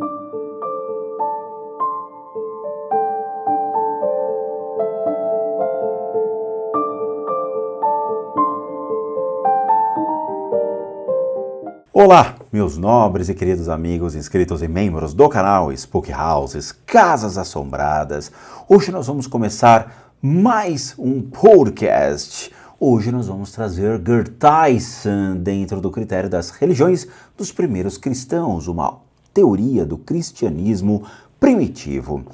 Olá, meus nobres e queridos amigos inscritos e membros do canal Spook Houses, Casas Assombradas. Hoje nós vamos começar mais um podcast. Hoje nós vamos trazer Gerd Theissen dentro do critério das religiões dos primeiros cristãos, uma teoria do cristianismo primitivo.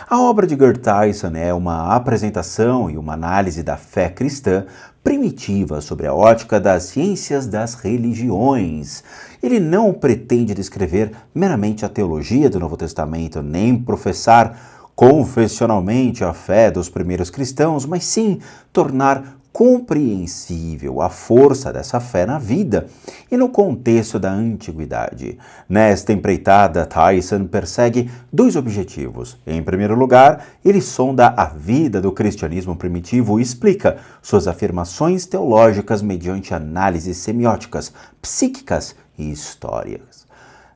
A obra de Gerd Theissen é uma apresentação e uma análise da fé cristã primitiva sobre a ótica das ciências das religiões. Ele não pretende descrever meramente a teologia do Novo Testamento, nem professar confessionalmente a fé dos primeiros cristãos, mas sim tornar compreensível a força dessa fé na vida e no contexto da antiguidade. Nesta empreitada, Theissen persegue dois objetivos. Em primeiro lugar, ele sonda a vida do cristianismo primitivo e explica suas afirmações teológicas mediante análises semióticas, psíquicas e históricas.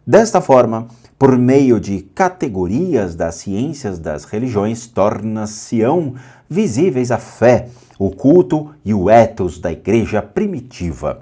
Desta forma, por meio de categorias das ciências das religiões, torna-se-ão visíveis a fé, o culto e o ethos da igreja primitiva.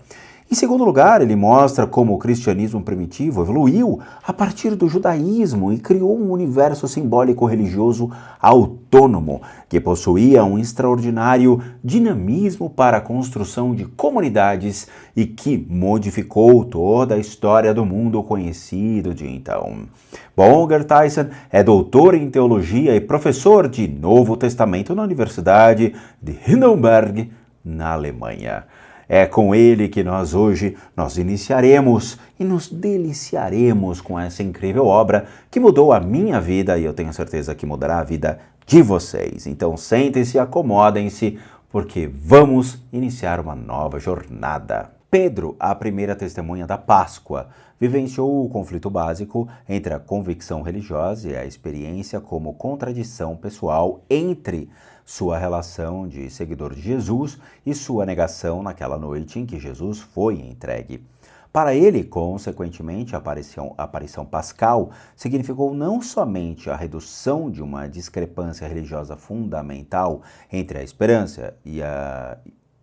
Em segundo lugar, ele mostra como o cristianismo primitivo evoluiu a partir do judaísmo e criou um universo simbólico religioso autônomo, que possuía um extraordinário dinamismo para a construção de comunidades e que modificou toda a história do mundo conhecido de então. Bom, Gerd Theissen é doutor em teologia e professor de Novo Testamento na Universidade de Heidelberg, na Alemanha. É com ele que hoje nós iniciaremos e nos deliciaremos com essa incrível obra que mudou a minha vida e eu tenho certeza que mudará a vida de vocês. Então sentem-se, acomodem-se, porque vamos iniciar uma nova jornada. Pedro, a primeira testemunha da Páscoa, vivenciou o conflito básico entre a convicção religiosa e a experiência como contradição pessoal entre sua relação de seguidor de Jesus e sua negação naquela noite em que Jesus foi entregue. Para ele, consequentemente, a aparição pascal significou não somente a redução de uma discrepância religiosa fundamental entre a esperança e a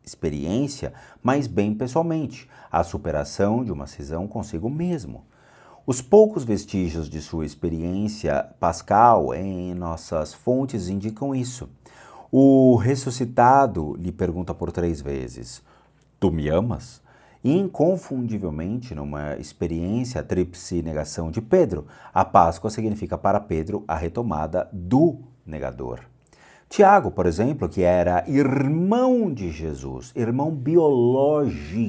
experiência, mas bem pessoalmente, a superação de uma cisão consigo mesmo. Os poucos vestígios de sua experiência pascal em nossas fontes indicam isso. O ressuscitado lhe pergunta por 3 vezes: "Tu me amas?" E inconfundivelmente, numa experiência tríplice negação de Pedro, a Páscoa significa para Pedro a retomada do negador. Tiago, por exemplo, que era irmão de Jesus, irmão biológico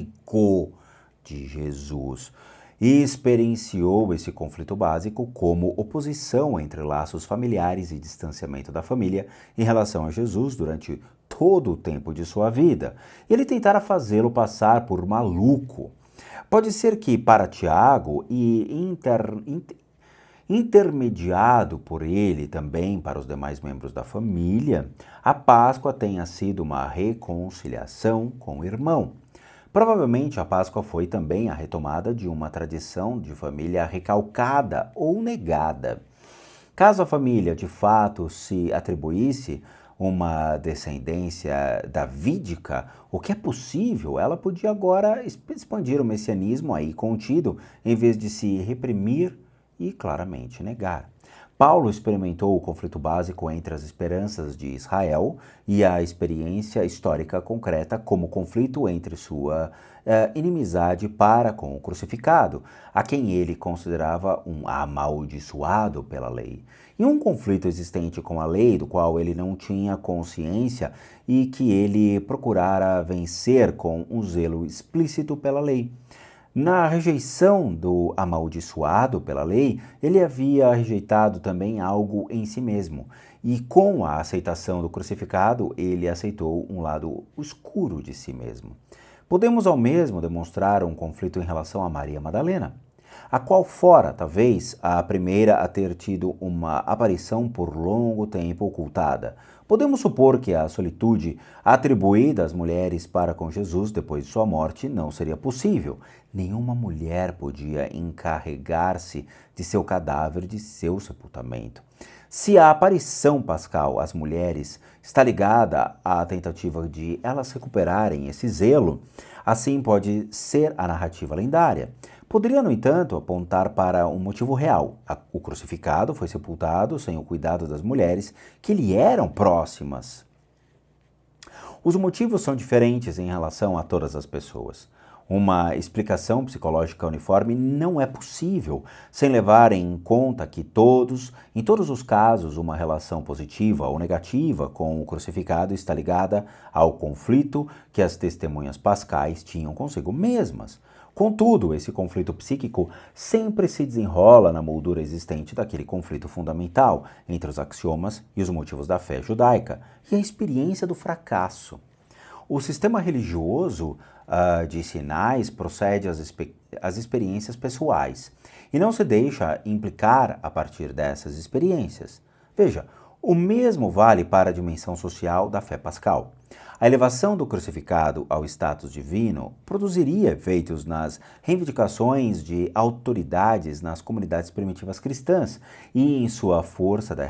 de Jesus, experienciou esse conflito básico como oposição entre laços familiares e distanciamento da família em relação a Jesus durante todo o tempo de sua vida. Ele tentara fazê-lo passar por maluco. Pode ser que para Tiago intermediado por ele também para os demais membros da família, a Páscoa tenha sido uma reconciliação com o irmão. Provavelmente a Páscoa foi também a retomada de uma tradição de família recalcada ou negada. Caso a família de fato se atribuísse uma descendência davídica, o que é possível, ela podia agora expandir o messianismo aí contido, em vez de se reprimir e claramente negar. Paulo experimentou o conflito básico entre as esperanças de Israel e a experiência histórica concreta como conflito entre sua inimizade para com o crucificado, a quem ele considerava um amaldiçoado pela lei, e um conflito existente com a lei do qual ele não tinha consciência e que ele procurara vencer com um zelo explícito pela lei. Na rejeição do amaldiçoado pela lei, ele havia rejeitado também algo em si mesmo. E com a aceitação do crucificado, ele aceitou um lado escuro de si mesmo. Podemos ao mesmo demonstrar um conflito em relação a Maria Madalena. a qual fora, talvez, a primeira a ter tido uma aparição por longo tempo ocultada. Podemos supor que a solitude atribuída às mulheres para com Jesus depois de sua morte não seria possível. Nenhuma mulher podia encarregar-se de seu cadáver, de seu sepultamento. Se a aparição pascal às mulheres está ligada à tentativa de elas recuperarem esse zelo, assim pode ser a narrativa lendária. Poderia, no entanto, apontar para um motivo real. O crucificado foi sepultado sem o cuidado das mulheres que lhe eram próximas. Os motivos são diferentes em relação a todas as pessoas. Uma explicação psicológica uniforme não é possível, sem levar em conta que em todos os casos, uma relação positiva ou negativa com o crucificado está ligada ao conflito que as testemunhas pascais tinham consigo mesmas. Contudo, esse conflito psíquico sempre se desenrola na moldura existente daquele conflito fundamental entre os axiomas e os motivos da fé judaica e a experiência do fracasso. O sistema religioso de sinais procede às experiências pessoais e não se deixa implicar a partir dessas experiências. Veja, o mesmo vale para a dimensão social da fé pascal. A elevação do crucificado ao status divino produziria efeitos nas reivindicações de autoridades nas comunidades primitivas cristãs e em sua força da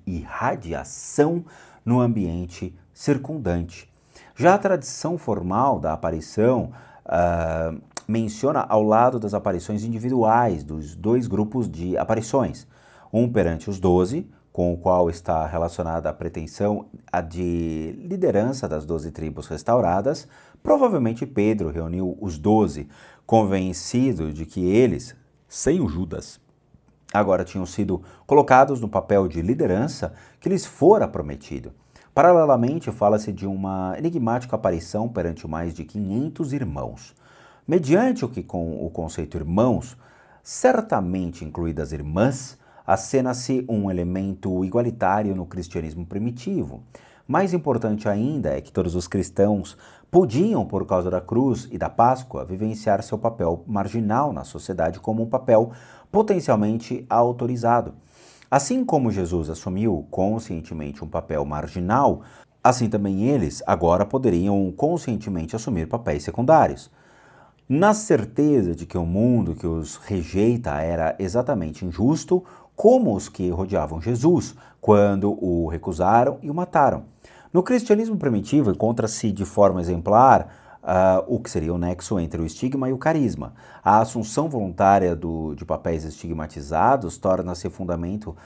irradiação no ambiente circundante. Já a tradição formal da aparição menciona ao lado das aparições individuais dos dois grupos de aparições, um perante os 12, com o qual está relacionada a pretensão de liderança das 12 tribos restauradas. Provavelmente Pedro reuniu os 12, convencido de que eles, sem o Judas, agora tinham sido colocados no papel de liderança que lhes fora prometido. Paralelamente, fala-se de uma enigmática aparição perante mais de 500 irmãos. Mediante o conceito irmãos, certamente incluídas irmãs, acena-se um elemento igualitário no cristianismo primitivo. Mais importante ainda é que todos os cristãos podiam, por causa da cruz e da Páscoa, vivenciar seu papel marginal na sociedade como um papel potencialmente autorizado. Assim como Jesus assumiu conscientemente um papel marginal, assim também eles agora poderiam conscientemente assumir papéis secundários. Na certeza de que o mundo que os rejeita era exatamente injusto, como os que rodeavam Jesus, quando o recusaram e o mataram. No cristianismo primitivo encontra-se de forma exemplar o que seria o nexo entre o estigma e o carisma. A assunção voluntária de papéis estigmatizados torna-se fundamento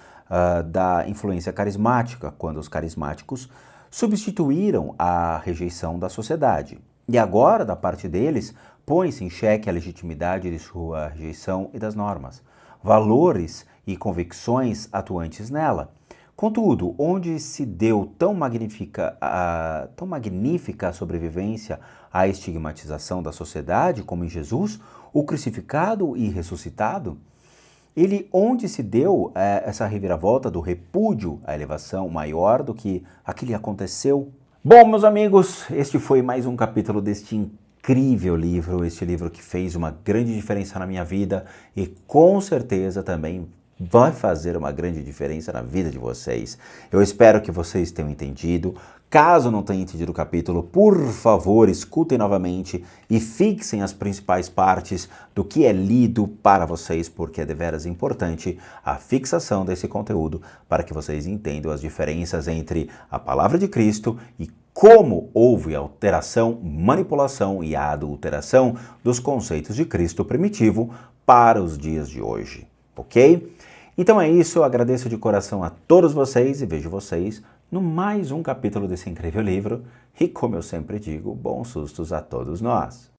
da influência carismática, quando os carismáticos substituíram a rejeição da sociedade. E agora, da parte deles, põe-se em xeque a legitimidade de sua rejeição e das normas, valores e convicções atuantes nela. Contudo, onde se deu tão magnífica a sobrevivência à estigmatização da sociedade como em Jesus, o crucificado e ressuscitado, onde se deu essa reviravolta do repúdio à elevação maior do que a que lhe aconteceu? Bom, meus amigos, este foi mais um capítulo deste incrível livro, este livro que fez uma grande diferença na minha vida e com certeza também vai fazer uma grande diferença na vida de vocês. Eu espero que vocês tenham entendido. Caso não tenham entendido o capítulo, por favor, escutem novamente e fixem as principais partes do que é lido para vocês, porque é deveras importante a fixação desse conteúdo para que vocês entendam as diferenças entre a palavra de Cristo e como houve alteração, manipulação e adulteração dos conceitos de Cristo primitivo para os dias de hoje. Ok? Então é isso, eu agradeço de coração a todos vocês e vejo vocês no mais um capítulo desse incrível livro. E como eu sempre digo, bons sustos a todos nós.